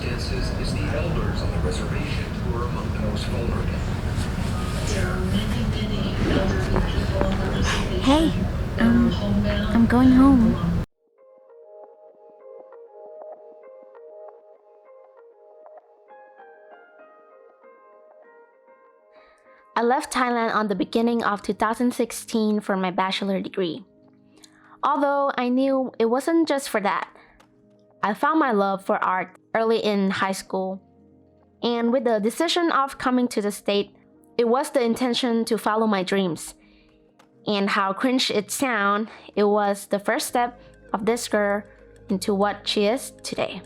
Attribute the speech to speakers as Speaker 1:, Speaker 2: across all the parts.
Speaker 1: circumstances is the elders on the reservation who are among the most vulnerable.
Speaker 2: There are many elderly people on the reservation.
Speaker 3: Hey,
Speaker 2: that are homebound
Speaker 3: I'm going home. I left Thailand on the beginning of 2016 for my bachelor degree. Although I knew it wasn't just for that. I found my love for art early in high school. And with the decision of coming to the state, it was the intention to follow my dreams. And how cringe it sounds, it was the first step of this girl into what she is today.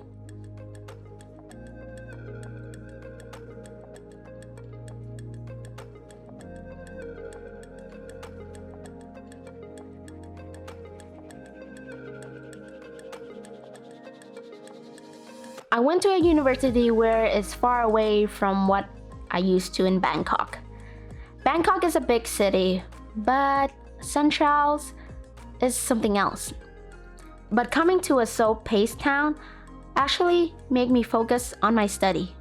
Speaker 3: I went to a university where it's far away from what I used to in Bangkok. Bangkok is a big city, but Central is something else. But coming to a slow-paced town actually made me focus on my study.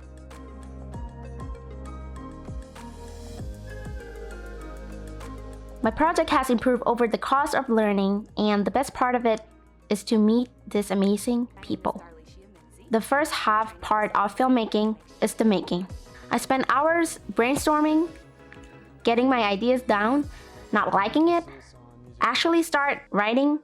Speaker 3: My project has improved over the course of learning, and the best part of it is to meet these amazing people. The first half part of filmmaking is the making. I spend hours brainstorming, getting my ideas down, not liking it, actually start writing,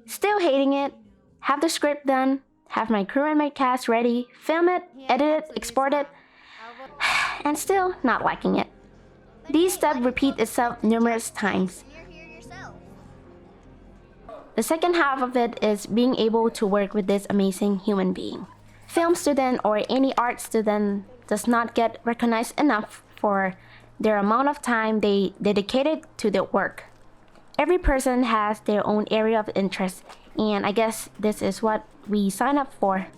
Speaker 3: still hating it, have the script done, have my crew and my cast ready, film it, edit it, export it, and still not liking it. These steps repeat itself numerous times. The second half of it is being able to work with this amazing human being. Film student or any art student does not get recognized enough for their amount of time they dedicated to their work. Every person has their own area of interest, and I guess this is what we sign up for.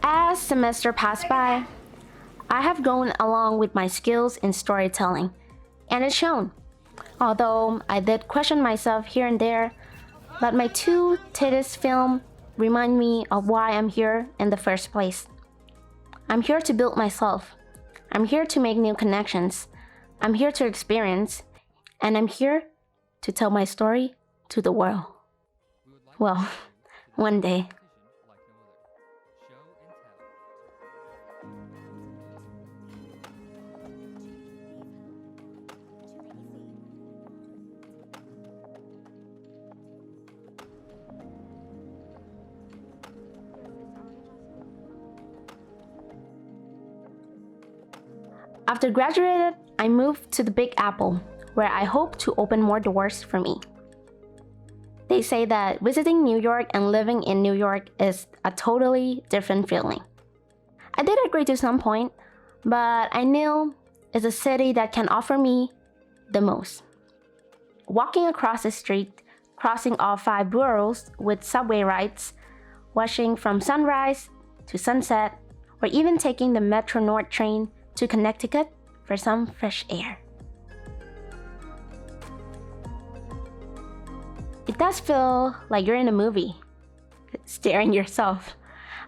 Speaker 3: As semester passed by, I have grown along with my skills in storytelling, and it's shown. Although I did question myself here and there, but my two latest films remind me of why I'm here in the first place. I'm here to build myself. I'm here to make new connections. I'm here to experience, and I'm here to tell my story to the world. Well, one day. After graduated, I moved to the Big Apple, where I hope to open more doors for me. They say that visiting New York and living in New York is a totally different feeling. I did agree to some point, but I knew it's a city that can offer me the most. Walking across the street, crossing all 5 boroughs with subway rides, watching from sunrise to sunset, or even taking the Metro North train to Connecticut for some fresh air. It does feel like you're in a movie, staring yourself.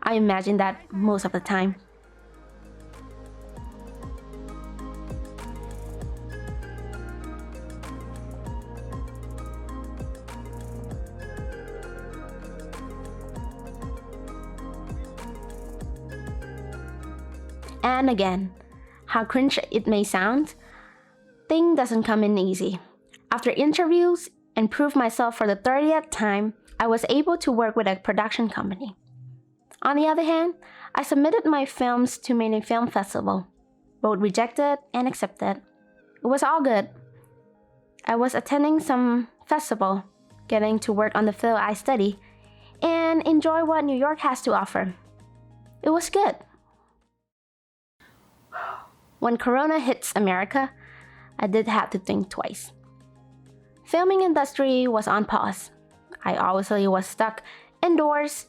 Speaker 3: I imagine that most of the time. And again, how cringe it may sound, thing doesn't come in easy. After interviews and prove myself for the 30th time, I was able to work with a production company. On the other hand, I submitted my films to many film festivals, both rejected and accepted. It was all good. I was attending some festival, getting to work on the field I study, and enjoy what New York has to offer. It was good. When Corona hits America, I did have to think twice. Filming industry was on pause. I obviously was stuck indoors,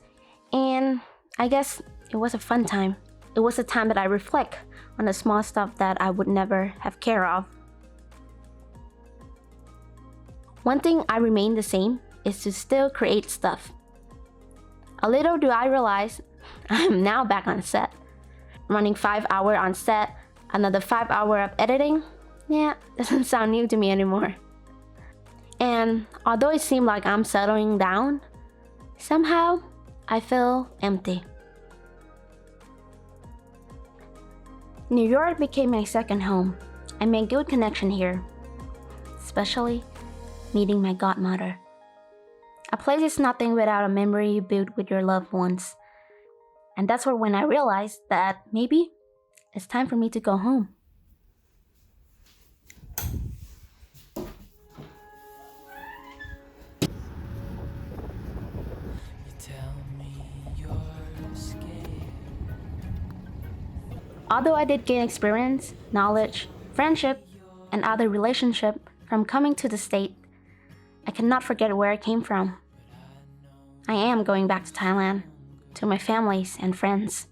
Speaker 3: and I guess It was a fun time. It was a time that I reflect on the small stuff that I would never have care of. One thing I remain the same is to still create stuff. A little do I realize I am now back on set. Running 5 hours on set, another 5 hours of editing, doesn't sound new to me anymore. And although it seemed like I'm settling down, somehow I feel empty. New York became my second home. I made good connection here, especially meeting my godmother. A place is nothing without a memory you build with your loved ones. And that's when I realized that maybe it's time for me to go home. Although I did gain experience, knowledge, friendship, and other relationship from coming to the state, I cannot forget where I came from. I am going back to Thailand, to my families and friends.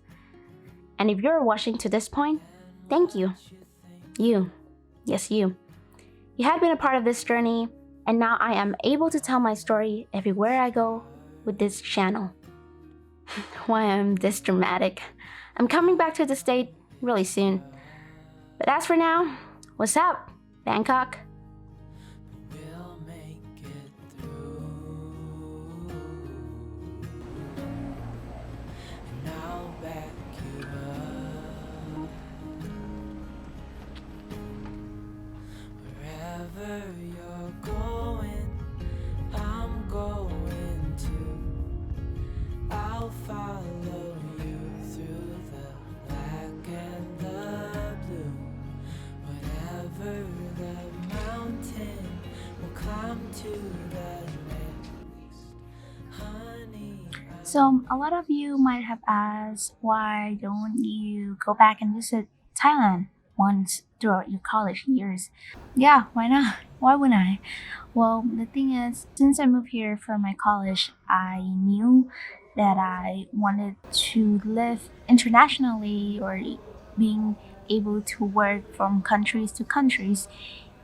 Speaker 3: And if you're watching to this point, thank you. You. Yes, you. You have been a part of this journey, and now I am able to tell my story everywhere I go with this channel. Why I'm this dramatic. I'm coming back to the state really soon. But as for now, what's up, Bangkok?
Speaker 4: We'll make it through, and I'll back you up. Wherever you're going, I'm going to. I'll follow you through the black and the blue. Whatever the mountain, we'll climb to the next. Honey,
Speaker 2: So a lot of you might have asked, why don't you go back and visit Thailand once throughout your college years? Yeah, why not? Why wouldn't I? Well, the thing is, since I moved here for my college, I knew that I wanted to live internationally or being able to work from countries to countries.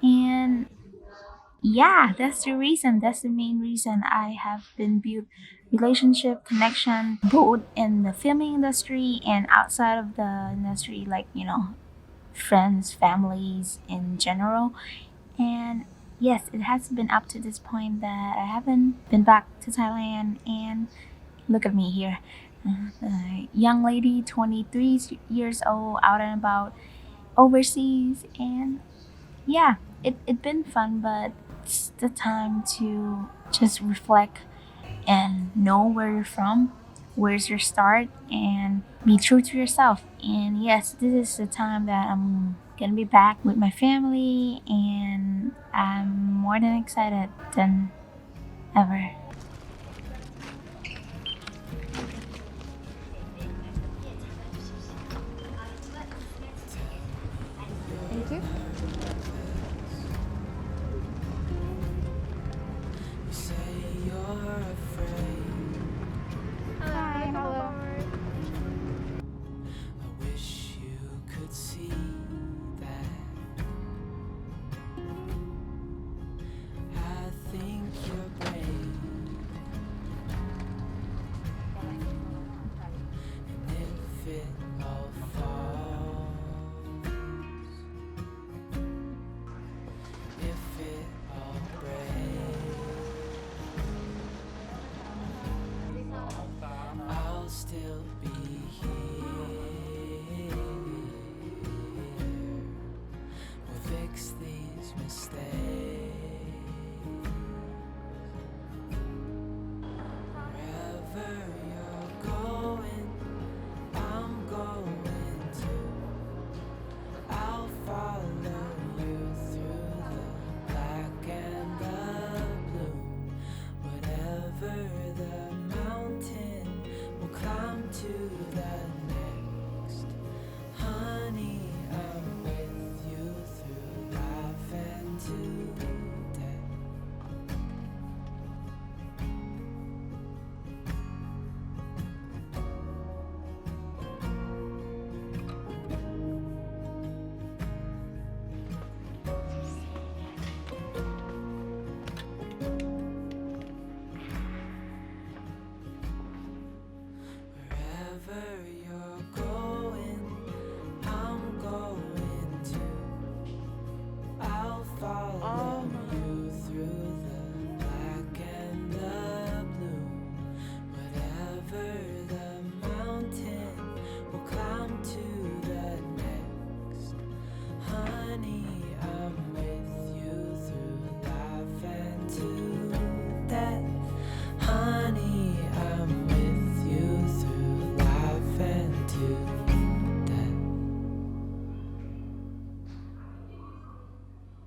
Speaker 2: And yeah, that's the reason. That's the main reason I have been built relationship connection both in the filming industry and outside of the industry, like friends, families in general. And yes, it has been up to this point that I haven't been back to Thailand. And look at me here, a young lady, 23 years old, out and about overseas. And yeah, it's been fun, but it's the time to just reflect and know where you're from, where's your start, and be true to yourself. And yes, this is the time that I'm gonna be back with my family, and I'm more than excited than ever.
Speaker 3: Thank you.
Speaker 4: you say you're afraid.
Speaker 3: Hi, hello.
Speaker 4: I wish you could see that. I think you're brave. And if it all falls, if it all breaks, I'll still be here. We'll fix these mistakes. Wherever you're going, I'm going to. I'll follow you through the black and the blue. Whatever the mountain, we'll climb to the